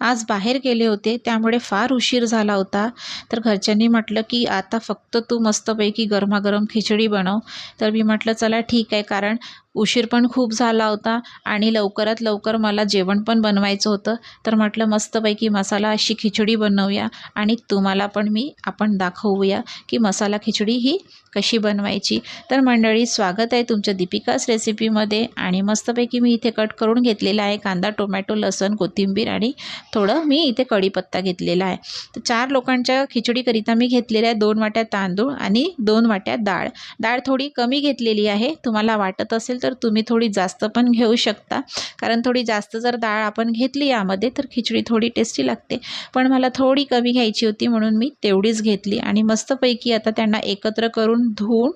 आज बाहेर गेले होते त्यामुळे फार उशीर झाला होता। तर घरच्यांनी म्हटलं की आता फक्त तू मस्तपैकी गरमागरम खिचडी बनव। तर मी म्हटलं चला ठीक आहे, कारण उशीर पण खूप झाला होता आणि लवकरात लवकर मला जेवण पण बनवायचं होतं। तर म्हटलं मस्तपैकी मसाला अशी खिचडी बनवूया आणि तुम्हाला पण आपण दाखवूया की मसाला खिचडी ही कशी बनवायची। तर मंडळी, स्वागत आहे तुमच्या दीपिकास रेसिपीमध्ये। आणि मस्तपैकी मी इथे कट करून घेतलेला आहे कांदा, टोमॅटो, लसूण, कोथिंबीर आणि थोडं मी इथे कढीपत्ता घेतलेला आहे। तर 4 लोकांच्या खिचडीकरिता मी घेतलेल्या आहे 2 वाट्या तांदूळ आणि 2 वाट्या डाळ। डाळ थोडी कमी घेतलेली आहे, तुम्हाला वाटत असेल तर तुम्ही थोडी जास्त पण घेऊ शकता, कारण थोडी जास्त जर डाळ आपण घेतली यामध्ये तर खिचडी थोडी टेस्टी लागते। पण मला थोडी कमी घ्यायची होती म्हणून मी तेवढीच घेतली आणि मस्तपैकी आता त्यांना एकत्र करून धुवून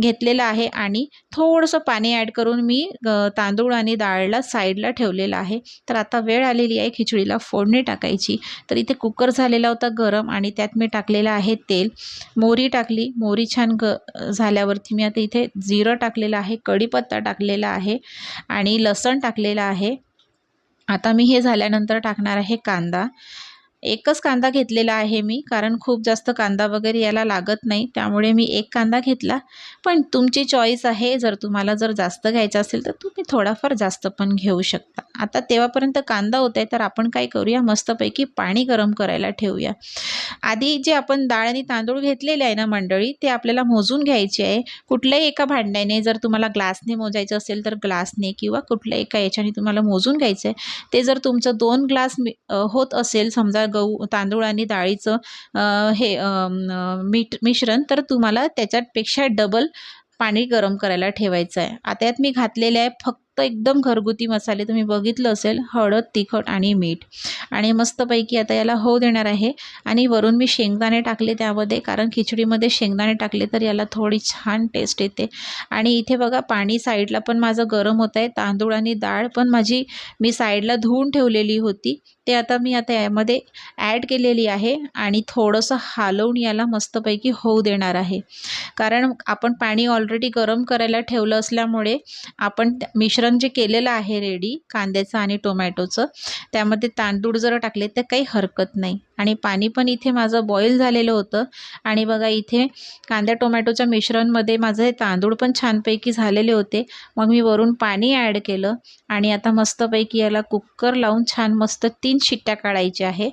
घेतलेलं आहे आणि थोडंसं पाणी ॲड करून मी तांदूळ आणि डाळला साईडला ठेवलेलं आहे। तर आता वेळ आलेली आहे खिचडीला फोडणी टाकायची। तर इथे कुकर झालेला होता गरम आणि त्यात मी टाकलेलं आहे तेल, मोहरी टाकली। मोहरी छान झाल्यावरती मी आता इथे जिरं टाकलेलं आहे, कढीपत्ता टाकलेला आहे आणि लसण टाकलेला आहे। आता मी हे झाल्यानंतर टाकणार आहे कांदा। एकच कांदा घेतलेला आहे मी, कारण खूप जास्त कांदा वगैरे याला लागत नाही, त्यामुळे मी एक कांदा घेतला। पण तुमची चॉईस आहे, जर तुम्हाला जास्त घ्यायचं असेल तर तुम्ही थोडाफार जास्त पण घेऊ शकता। आता तेव्हापर्यंत कांदा होतोय तर आपण काय करूया, मस्तपैकी पाणी गरम करायला ठेवूया। आधी जे आपण डाळ आणि तांदूळ घेतलेले आहे ना मंडळी, ते आपल्याला मोजून घ्यायचे आहे। कुठल्याही एका भांड्याने, जर तुम्हाला ग्लासने मोजायचं असेल तर ग्लासने, किंवा कुठल्या एका याच्याने तुम्हाला मोजून घ्यायचं आहे। ते जर तुमचं 2 ग्लास होत असेल, समजा तांदूळ आणि डाळीचं मिश्रण, तर तुम्हाला त्याच्यापेक्षा डबल पाणी गरम करायला ठेवायचं आहे। आता यात मी घातलेले आहे फक्त एकदम घरगुती मसाले, तुम्ही बघितलं असेल, हळद, तिखट आणि मीठ। आणि मस्तपैकी आता याला होऊ देणार आहे। आणि वरून मी शेंगदाणे टाकले त्यामध्ये, कारण खिचडीमध्ये शेंगदाणे टाकले तर याला थोडी छान टेस्ट येते। आणि इथे बघा पाणी साईडला पण माझं गरम होत आहे। तांदूळ आणि डाळ पण मी साईडला धुवून ठेवलेली होती, ते आता मी यामध्ये ॲड केलेली आहे आणि थोडंसं हलवून याला मस्तपैकी होऊ देणार आहे। कारण आपण पाणी ऑलरेडी गरम करायला ठेवलं असल्यामुळे आपण मिश्रण जे केलेलं आहे रेडी कांद्याचं आणि टोमॅटोचं, त्यामध्ये तांदूळ जर टाकले तर काही हरकत नाही। आणि पाणी पण इथे माझं बॉईल झालेलं होतं। आणि बघा इथे कांद्या टोमॅटोच्या मिश्रणमध्ये माझे तांदूळ पण छानपैकी झालेले होते। मग मी वरून पाणी ॲड केलं आणि आता मस्तपैकी याला कुकर लावून छान मस्त 3 शिट्ट्या काढायच्या आहे।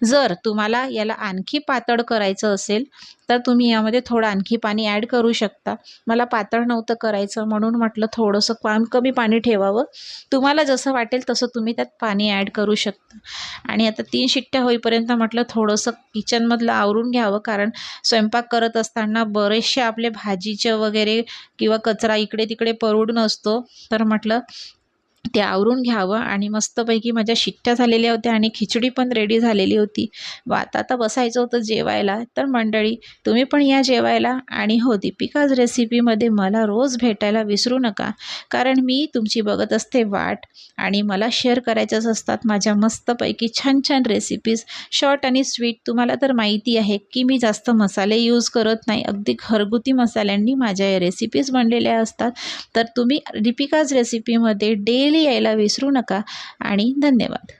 जर तुम्हाला याला आणखी पातळ करायचं असेल तर तुम्ही यामध्ये थोडं आणखी पाणी ॲड करू शकता। मला पातळ नव्हतं करायचं म्हणून म्हटलं थोडंसं कमी पाणी ठेवावं। तुम्हाला जसं वाटेल तसं तुम्ही त्यात पाणी ॲड करू शकता। आणि आता 3 शिट्ट्या होईपर्यंत म्हटलं थोडंसं किचनमधलं आवरून घ्यावं, कारण स्वयंपाक करत असताना बरेचसे आपले भाजीचे वगैरे किंवा कचरा इकडे तिकडे पडून असतो, तर म्हटलं ते आवरून घ्यावं। आणि मस्तपैकी माझ्या शिट्ट्या झालेल्या होत्या आणि खिचडी पण रेडी झालेली होती। आता बसायचं होतं जेवायला। तर मंडळी, तुम्ही पण या जेवायला। आणि हो, दीपिकाज रेसिपीमध्ये मला रोज भेटायला विसरू नका, कारण मी तुमची बघत असते वाट आणि मला शेअर करायच्याच असतात माझ्या मस्तपैकी छान छान रेसिपीज, शॉर्ट आणि स्वीट। तुम्हाला तर माहिती आहे की मी जास्त मसाले यूज करत नाही, अगदी घरगुती मसाल्यांनी माझ्या या रेसिपीज बनलेल्या असतात। तर तुम्ही दीपिकाज रेसिपीमध्ये डेली यायला विसरू नका आणि धन्यवाद।